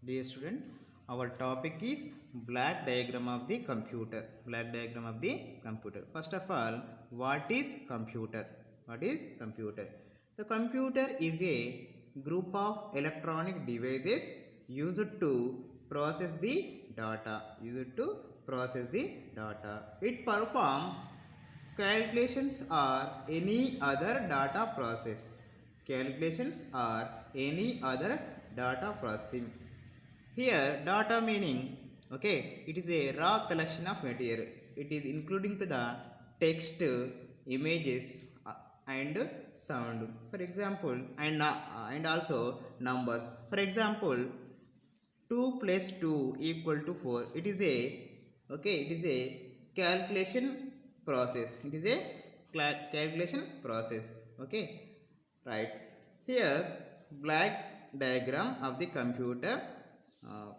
Dear student, our topic is black diagram of the computer. Black diagram of the computer. First of all, what is computer? What is computer? The computer is a group of electronic devices used to process the data. Used to process the data. It perform calculations or any other data process. Calculations or any other data processing. Here data meaning, okay, it is a raw collection of material. It is including to the text, images, and sound, for example, and also numbers. For example, 2 plus 2 equal to 4. It is a, okay, it is a calculation process. It is a calculation process. Okay, right. Here black diagram of the computer.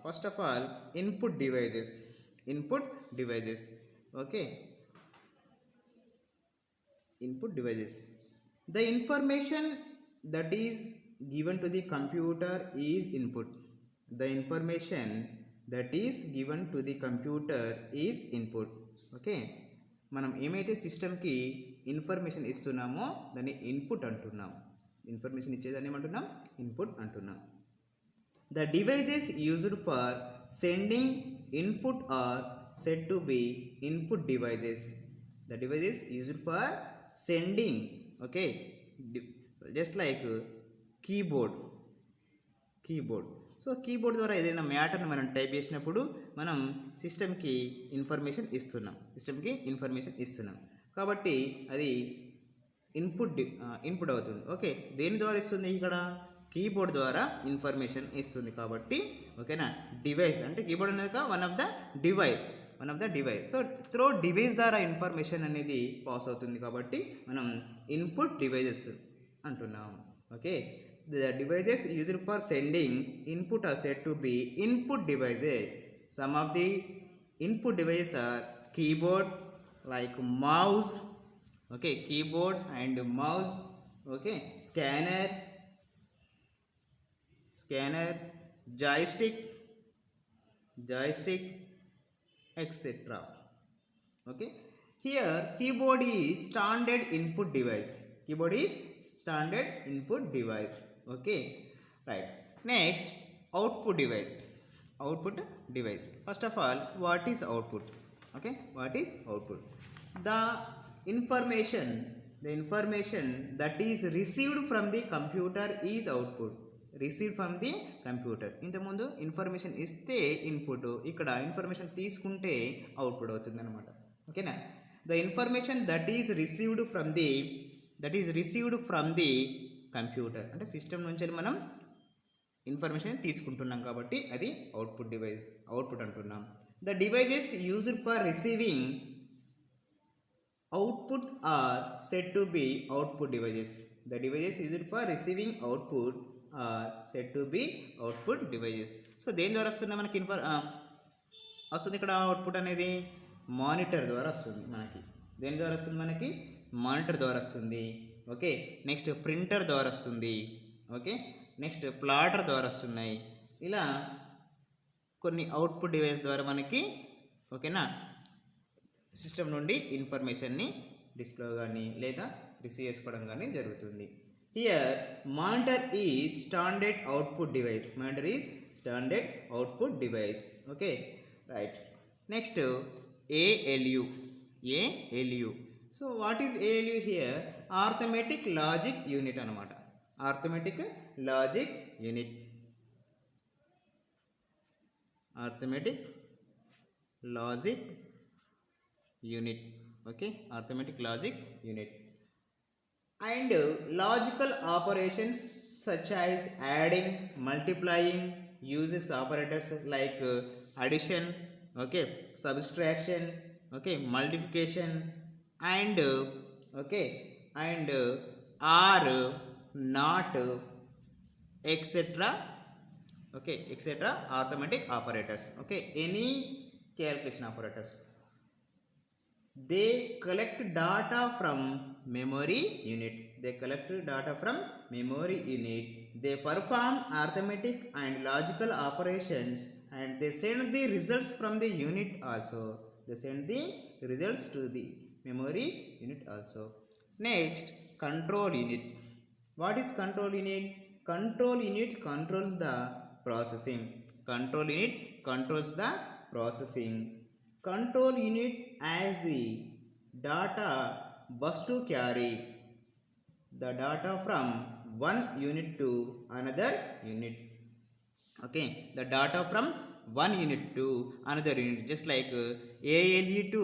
First of all, input devices. Input devices. Okay, input devices. The information that is given to the computer is input. The information that is given to the computer is input. Okay, మనం ఏమైతే సిస్టమ్కి information ఇస్తున్నామో దాన్ని input అంటున్నాం. Information ఇచ్చేదాన్ని ఏమంటున్నాం? Input అంటున్నాం. The devices used for sending input are said to be input devices. The devices used for sending, okay, just like keyboard. So keyboard ద్వారా ఏదైనా మ్యాటర్ని మనం టైప్ చేసినప్పుడు మనం సిస్టమ్కి ఇన్ఫర్మేషన్ ఇస్తున్నాం. కాబట్టి అది ఇన్పుట్ అవుతుంది. ఓకే, దేని ద్వారా ఇస్తుంది? ఇక్కడ కీబోర్డ్ ద్వారా ఇన్ఫర్మేషన్ ఇస్తుంది. కాబట్టి ఓకేనా, డివైస్ అంటే కీబోర్డ్ అనేది one of the device. So throw device ద్వారా ఇన్ఫర్మేషన్ అనేది పాస్ అవుతుంది. కాబట్టి మనం ఇన్పుట్ డివైజెస్ అంటున్నాం. Okay, the devices used for sending input are said to be input devices. Some of the input devices are keyboard, like mouse. Okay, keyboard and mouse. Okay, scanner, joystick, etc. Okay, here keyboard is standard input device. Okay, right. Next, output device. First of all, what is output? Okay, what is output? The information that is received from the computer is output. ఇంతకుముందు information ఇస్తే input, ఇక్కడ information తీసుకుంటే output అవుతుంది అనమాట. ఓకేనా, the information that is received from the computer అంటే system నుంచి మనం ఇన్ఫర్మేషన్ తీసుకుంటున్నాం కాబట్టి అది అవుట్పుట్ అంటున్నాం. The devices used for receiving output are said to be output devices. The devices used for receiving output are said to be output devices. So దేని ద్వారా వస్తుంది మనకి వస్తుంది? ఇక్కడ అవుట్పుట్ అనేది మానిటర్ ద్వారా వస్తుంది మనకి. దేని ద్వారా వస్తుంది? మనకి మానిటర్ ద్వారా వస్తుంది. ఓకే, నెక్స్ట్ ప్రింటర్ ద్వారా వస్తుంది. ఓకే, నెక్స్ట్ ప్లాటర్ ద్వారా వస్తున్నాయి. ఇలా కొన్ని అవుట్పుట్ డివైస్ ద్వారా మనకి, ఓకేనా, సిస్టమ్ నుండి ఇన్ఫర్మేషన్ని డిస్ప్లే కానీ లేదా రిసీవ్ చేసుకోవడం కానీ జరుగుతుంది. Here monitor is standard output device. Okay, right. Next ALU. So what is ALU here? arithmetic logic unit అనమాట. arithmetic logic unit. Okay, arithmetic logic unit. And logical operations such as adding, multiplying, uses operators like addition, okay, subtraction, okay, multiplication, and okay, and are not, etc. Okay, etc. arithmetic operators. Okay, any calculation operators. They collect data from memory unit. they perform arithmetic and logical operations, and they send the results from the unit also. They send the results to the memory unit also. Next, control unit. What is control unit? Control unit controls the processing. Control unit controls the processing. Control unit as the data bus to carry the data from one unit to another unit. Okay, the data from one unit to another unit, just like ALE to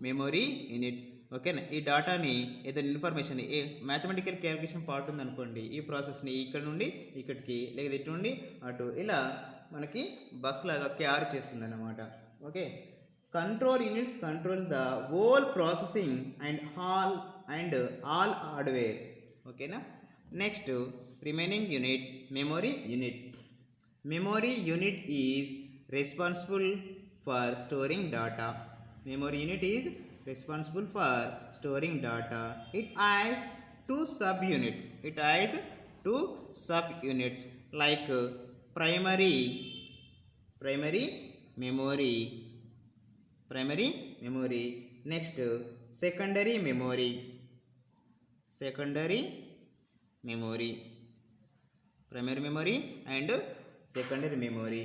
memory unit. ఓకేనా, ఈ డాటాని ఏదైనా information ఏ mathematical calculation part ఉందనుకోండి, ఈ ప్రాసెస్ని ఇక్కడ నుండి ఇక్కడికి లేదా ఇటు నుండి అటు ఇలా మనకి బస్ లాగా క్యారీ చేస్తుంది అన్నమాట. Okay, control units controls the whole processing and all hardware. ఓకేనా. Next, remaining unit memory unit. Memory unit is responsible for storing data. Memory unit is responsible for storing data. It has two subunit. It has two subunit like primary memory. Next, secondary memory. Primary memory and secondary memory.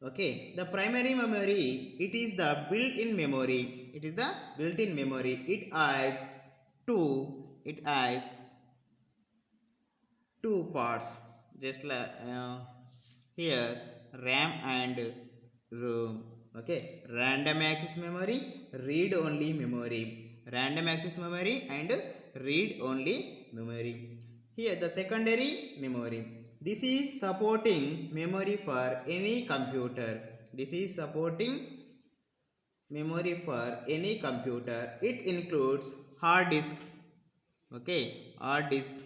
Okay, the primary memory, it is the built-in memory. It has two parts, just like here RAM and ROM. Okay, random access memory, read only memory. Random access memory and read only memory. Here the secondary memory. This is supporting memory for any computer. It includes hard disk. Okay, hard disk,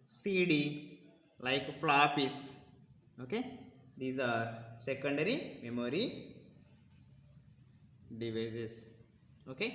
CD, like floppies. Okay, these are secondary memory devices. Okay.